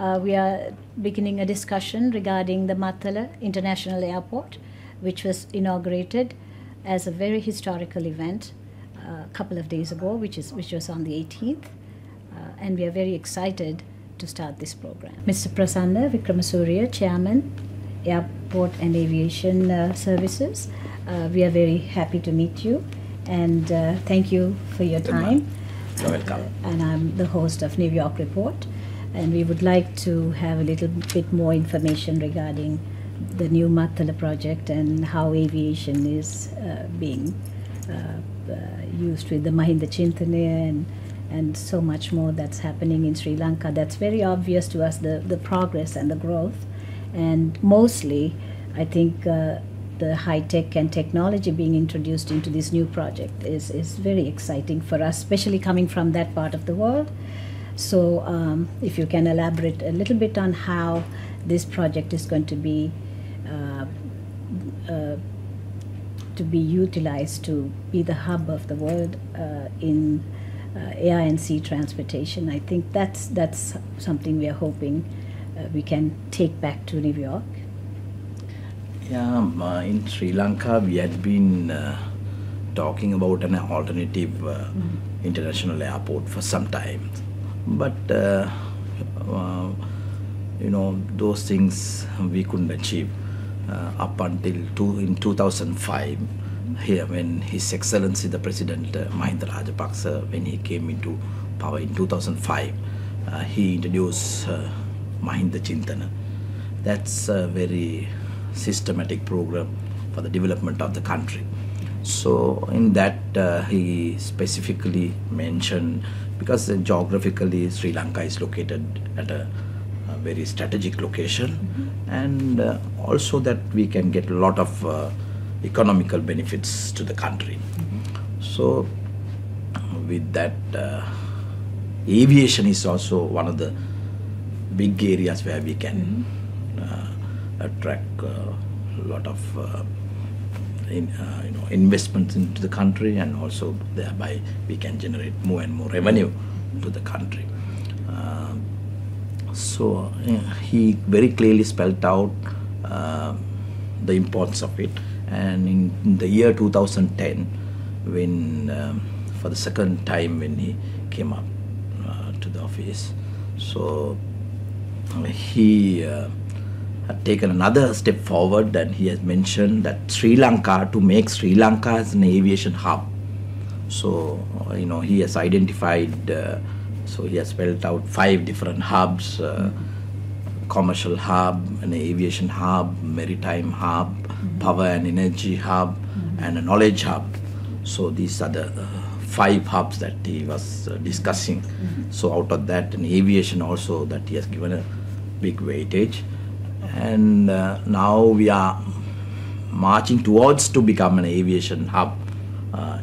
we are beginning a discussion regarding the Mattala International Airport, which was inaugurated as a very historical event a couple of days ago, which was on the 18th, and we are very excited to start this program. Mr. Prasanna Wickramasuriya, Chairman, Airport and Aviation Services, we are very happy to meet you, and thank you for your time. You're welcome. And I'm the host of New York Report, and we would like to have a little bit more information regarding the new Mattala project and how aviation is being used with the Mahinda Chintana and so much more that's happening in Sri Lanka. That's very obvious to us, the progress and the growth. And mostly, I think the high-tech and technology being introduced into this new project is very exciting for us, especially coming from that part of the world. So if you can elaborate a little bit on how this project is going to be utilized to be the hub of the world in air and sea transportation. I think that's something we are hoping we can take back to New York. Yeah, in Sri Lanka we had been talking about an alternative international airport for some time, but those things we couldn't achieve up until in 2005, here when His Excellency the President Mattala Rajapaksa, when he came into power in 2005, he introduced Mahinda Chintana. That's a very systematic program for the development of the country. So in that he specifically mentioned, because geographically Sri Lanka is located at a very strategic location, and also that we can get a lot of economical benefits to the country. So with that, aviation is also one of the big areas where we can attract a lot of investments into the country, and also thereby we can generate more and more revenue to the country. So he very clearly spelled out the importance of it, and in the year 2010, when for the second time when he came up to the office, so he had taken another step forward, and he has mentioned that Sri Lanka, to make Sri Lanka as an aviation hub. So he has identified, so he has spelled out 5 different hubs: commercial hub, an aviation hub, maritime hub, power and energy hub, and a knowledge hub. So these are the 5 hubs that he was discussing. So out of that, an aviation also that he has given a big weightage, and now we are marching towards to become an aviation hub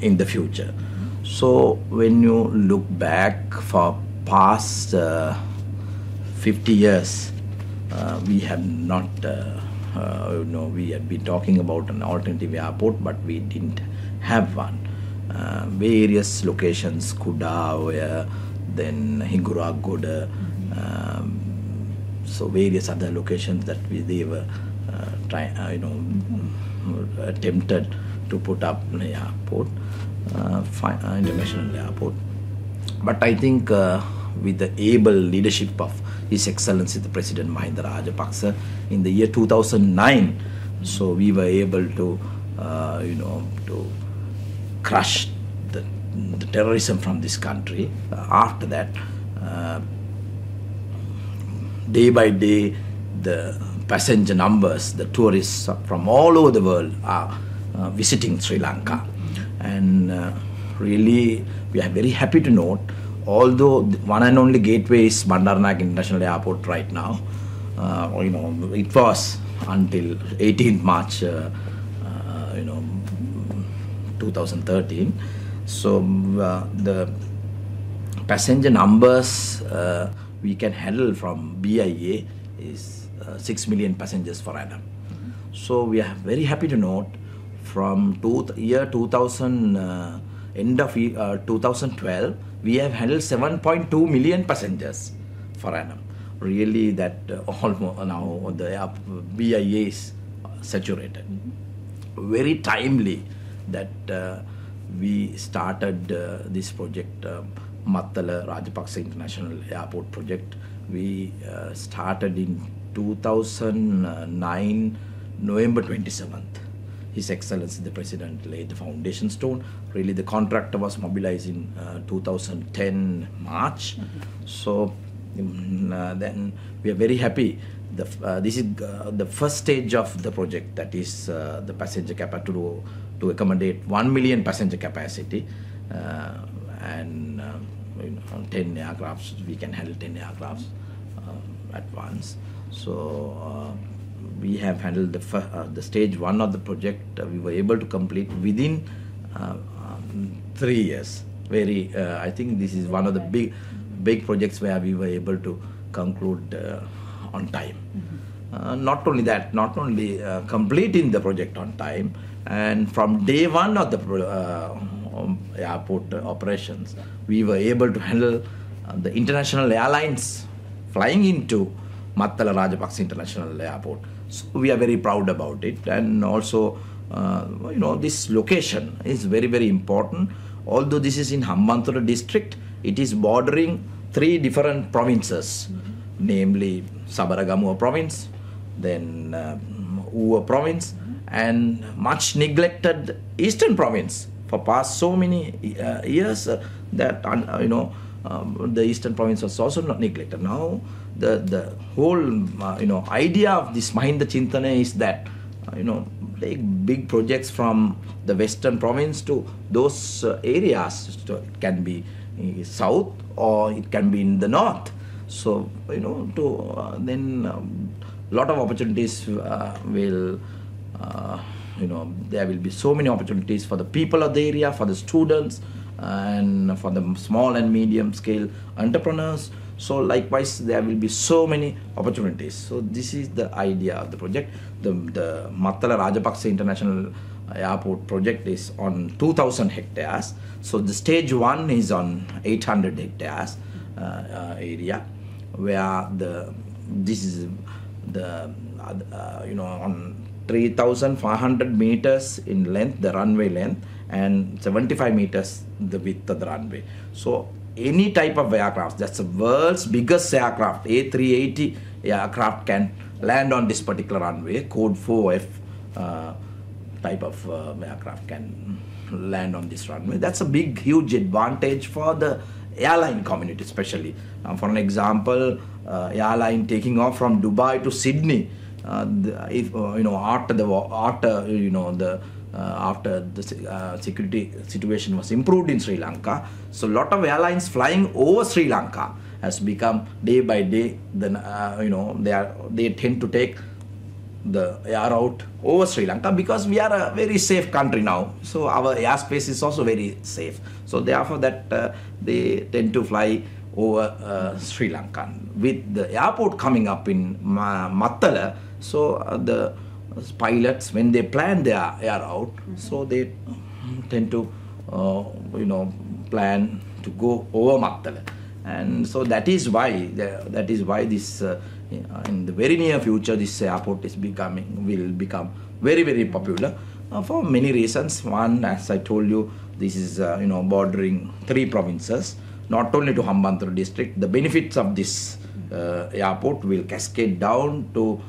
in the future. So when you look back for past 50 years, we have not, we had been talking about an alternative airport, but we didn't have one. Various locations, Kuda, then Jagoda, so various other locations that they were attempted to put up an airport, international airport. But I think with the able leadership of His Excellency the President Mahinda Rajapaksa in the year 2009, so we were able to to crush the terrorism from this country. After that, day by day, the passenger numbers, the tourists from all over the world are visiting Sri Lanka, and really we are very happy to note, although the one and only gateway is Bandaranaike International Airport right now, it was until 18th March 2013. So the passenger numbers we can handle from BIA is 6 million passengers per annum. So we are very happy to note, from year 2000, end of 2012, we have handled 7.2 million passengers per annum. really that almost now the BIA is saturated. Very timely that we started this project, Mattala Rajapaksa International Airport project. We started in 2009, November 27th. His Excellency the President laid the foundation stone. Really the contractor was mobilized in 2010 March. So then we are very happy. This is the first stage of the project, that is the passenger capacity to accommodate 1 million passenger capacity, and 10 aircrafts. We can handle 10 aircrafts at once. So we have handled the stage 1 of the project. We were able to complete within 3 years. Very, I think this is one of the big projects where we were able to conclude on time. Not only that, not only completing the project on time, and from day 1 of the airport operations, we were able to handle the international airlines flying into Mattala Rajapaksa International Airport. So we are very proud about it, and also this location is very, very important. Although this is in Hambantota district, it is bordering 3 different provinces, namely Sabaragamuwa province, then Uva province, and much neglected eastern province. For past so many years, that the eastern province was also not neglected. Now the whole idea of this Mahinda Chintana is that take big projects from the western province to those areas. So it can be south or it can be in the north. So then lot of opportunities will there will be so many opportunities for the people of the area, for the students, and for the small and medium scale entrepreneurs. So likewise there will be so many opportunities. So this is the idea of the project. The Mattala Rajapaksa International Airport project is on 2,000 hectares. So the stage 1 is on 800 hectares area, where this is the on 3,500 meters in length, the runway length, and 75 meters the width of the runway. So any type of aircraft, that's the world's biggest aircraft, A380 aircraft can land on this particular runway. Code 4F type of aircraft can land on this runway. That's a big, huge advantage for the airline community, especially. For an example, airline taking off from Dubai to Sydney, after the security situation was improved in Sri Lanka, so a lot of airlines flying over Sri Lanka has become day by day. Then they tend to take the air route over Sri Lanka, because we are a very safe country now. So our airspace is also very safe. So therefore that they tend to fly over Sri Lanka. With the airport coming up in Mattala, so the pilots, when they plan their air route, so they tend to plan to go over Mattala, and so that is why this in the very near future this airport will become very, very popular for many reasons. One, as I told you, this is bordering 3 provinces, not only to Hambantota district. The benefits of this airport will cascade down to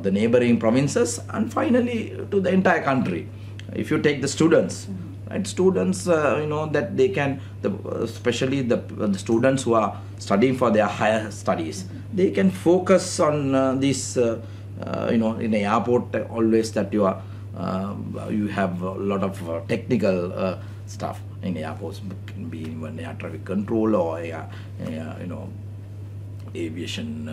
the neighboring provinces, and finally to the entire country. If you take the students, right? Students, that they can, especially the students who are studying for their higher studies, they can focus on this, in the airport, always that you have a lot of technical stuff in airports. It can be even air traffic control or aviation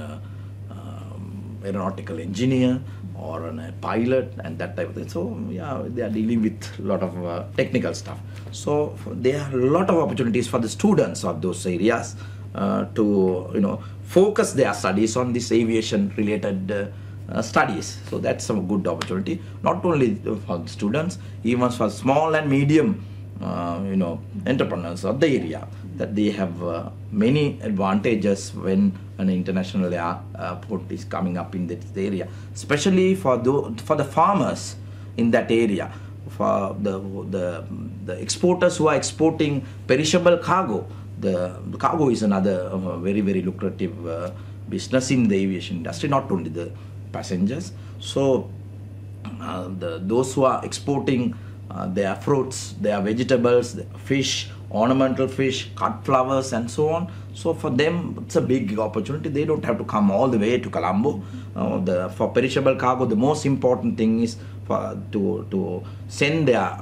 aeronautical engineer or a pilot and that type of thing. So yeah, they are dealing with a lot of technical stuff. So there are a lot of opportunities for the students of those areas to focus their studies on this aviation related studies. So that's a good opportunity, not only for the students, even for small and medium entrepreneurs of the area, that they have many advantages when an international airport is coming up in this area, especially for the farmers in that area, for the exporters who are exporting perishable cargo. The cargo is another very, very lucrative business in the aviation industry, not only the passengers. So those who are exporting their fruits, their vegetables, fish, ornamental fish, cut flowers and so on. So for them it's a big opportunity. They don't have to come all the way to Colombo. For perishable cargo, the most important thing is to send their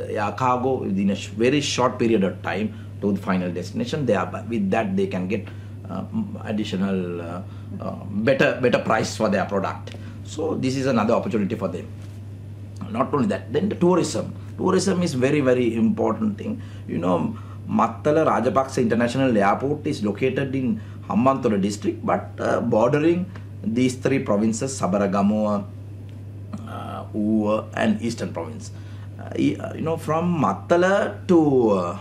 air cargo within a very short period of time to the final destination. With that they can get additional better price for their product. So this is another opportunity for them. Not only that, then the tourism. Tourism is very, very important thing. Mattala Rajapaksa International Airport is located in Hambantota district, but bordering these three provinces, Sabaragamuwa, Uva and Eastern Province. From Mattala to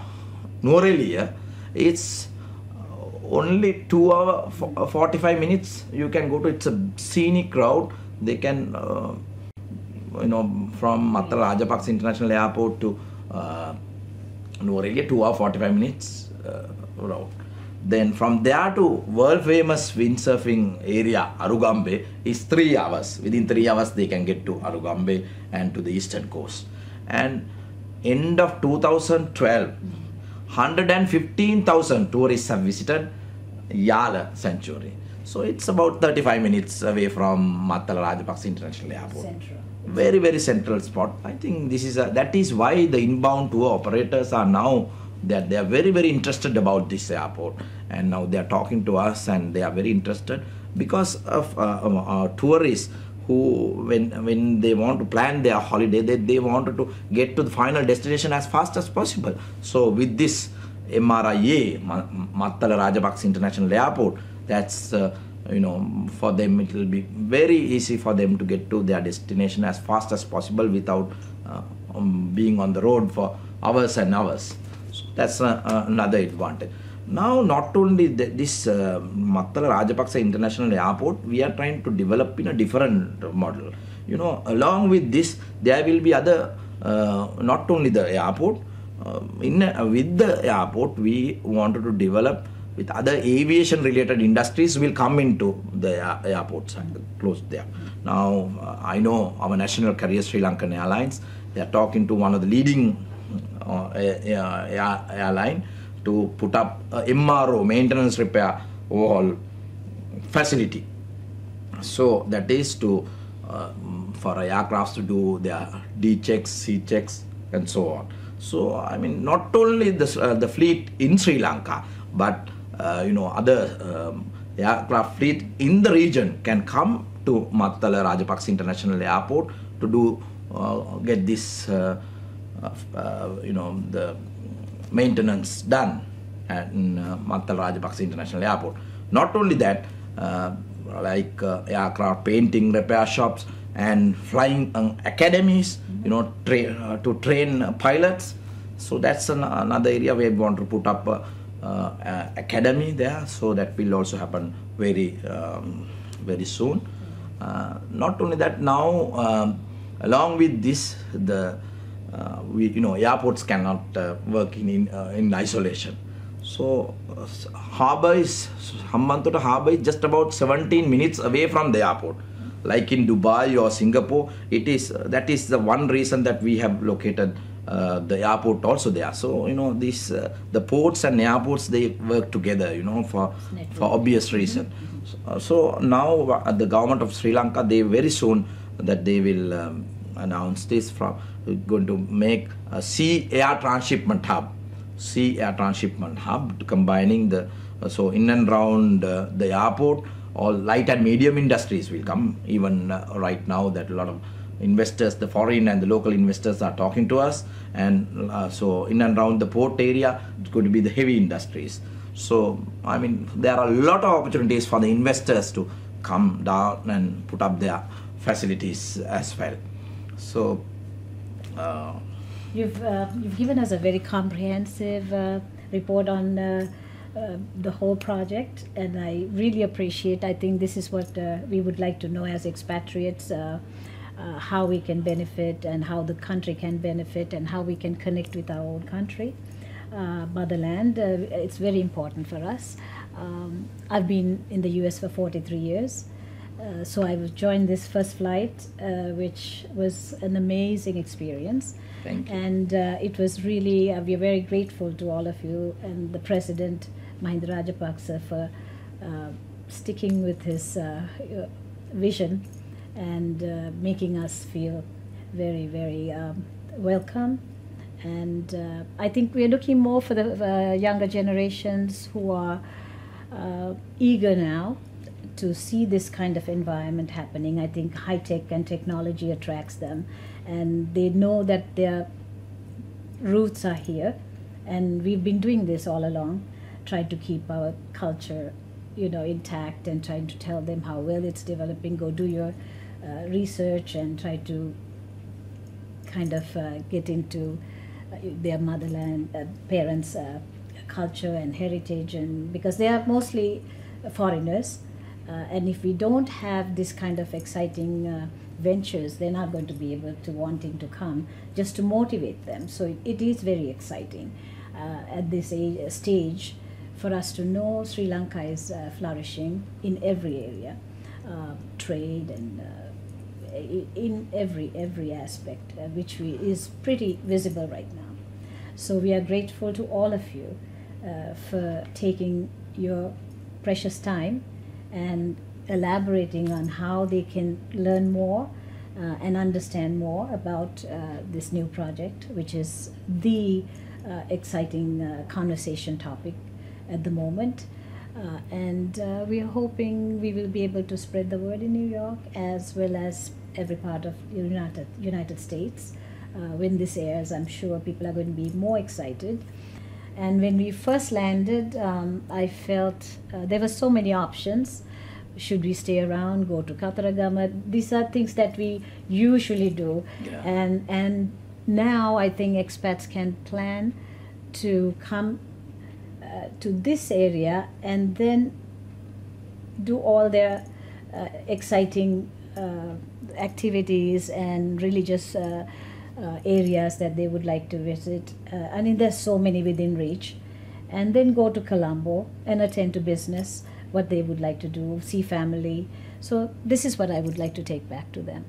Nuwara, it's only 2 hours 45 minutes. You can go to. It's a scenic route. They can from Mattala Rajapaksa International Airport to Nuwara, 2 hours 45 minutes route. Then from there to world famous windsurfing area Arugambe is 3 hours. Within 3 hours they can get to Arugambe and to the eastern coast. And end of 2012, 115,000 tourists have visited Yala Sanctuary. So it's about 35 minutes away from Mattala Rajapaksa International Airport. Central. Very, very central spot. I think that is why the inbound tour operators are now they are very, very interested about this airport, and now they are talking to us and they are very interested because of tourists who when they want to plan their holiday, they wanted to get to the final destination as fast as possible. So with this MRIA, Mattala Rajapaksa International Airport, that's for them it will be very easy for them to get to their destination as fast as possible without being on the road for hours and hours. So that's another advantage. Now, not only this Mattala Rajapaksa International Airport, we are trying to develop in a different model. Along with this, there will be other, not only the airport, with the airport, we wanted to develop with other aviation related industries will come into the airports close there. Now, I know our national carrier Sri Lankan Airlines, they are talking to one of the leading airline to put up a MRO, maintenance repair overhaul facility. So that is to for aircrafts to do their D checks, C checks and so on. So I mean, not only the fleet in Sri Lanka, but other aircraft fleet in the region can come to Mattala Rajapaksa International Airport to do get this the maintenance done at Mattala Rajapaksa International Airport. Not only that, aircraft painting repair shops and flying academies, to train pilots. So that's another area where we want to put up academy there. So that will also happen very very soon. Not only that, now along with this, the airports cannot work in isolation. So Hambantota Harbour is just about 17 minutes away from the airport. Like in Dubai or Singapore, that is the one reason that we have located the airport also there. So the ports and airports, they work together, for obvious reason. So now the government of Sri Lanka, they very soon that they will announce this going to make a sea air transshipment hub, combining so in and around the airport, all light and medium industries will come. Even right now that a lot of investors, the foreign and the local investors are talking to us, and so in and around the port area, it's going to be the heavy industries. So I mean, there are a lot of opportunities for the investors to come down and put up their facilities as well. So you've given us a very comprehensive report on the whole project, and I really appreciate. I think this is what we would like to know as expatriates, how we can benefit and how the country can benefit and how we can connect with our own country, motherland. It's very important for us. I've been in the US for 43 years. So I joined this first flight, which was an amazing experience. Thank you. And it was really, we are very grateful to all of you and the President, Mattala Rajapaksa, for sticking with his vision and making us feel very, very welcome. And I think we are looking more for the younger generations who are eager now to see this kind of environment happening. I think high tech and technology attracts them, and they know that their roots are here, and we've been doing this all along, trying to keep our culture, intact, and trying to tell them how well it's developing. Go do your research and try to kind of get into their motherland, parents' culture and heritage, and because they are mostly foreigners. And if we don't have this kind of exciting ventures, they're not going to be able to wanting to come, just to motivate them. So it is very exciting at this stage for us to know Sri Lanka is flourishing in every area, trade and in every aspect, which is pretty visible right now. So we are grateful to all of you for taking your precious time and elaborating on how they can learn more and understand more about this new project, which is the exciting conversation topic at the moment. And we are hoping we will be able to spread the word in New York as well as every part of the United States. When this airs, I'm sure people are going to be more excited. And when we first landed, I felt there were so many options. Should we stay around, go to Kataragama? These are things that we usually do. Yeah. And now I think expats can plan to come to this area and then do all their exciting activities and religious areas that they would like to visit. I mean, there's so many within reach. And then go to Colombo and attend to business, what they would like to do, see family. So this is what I would like to take back to them.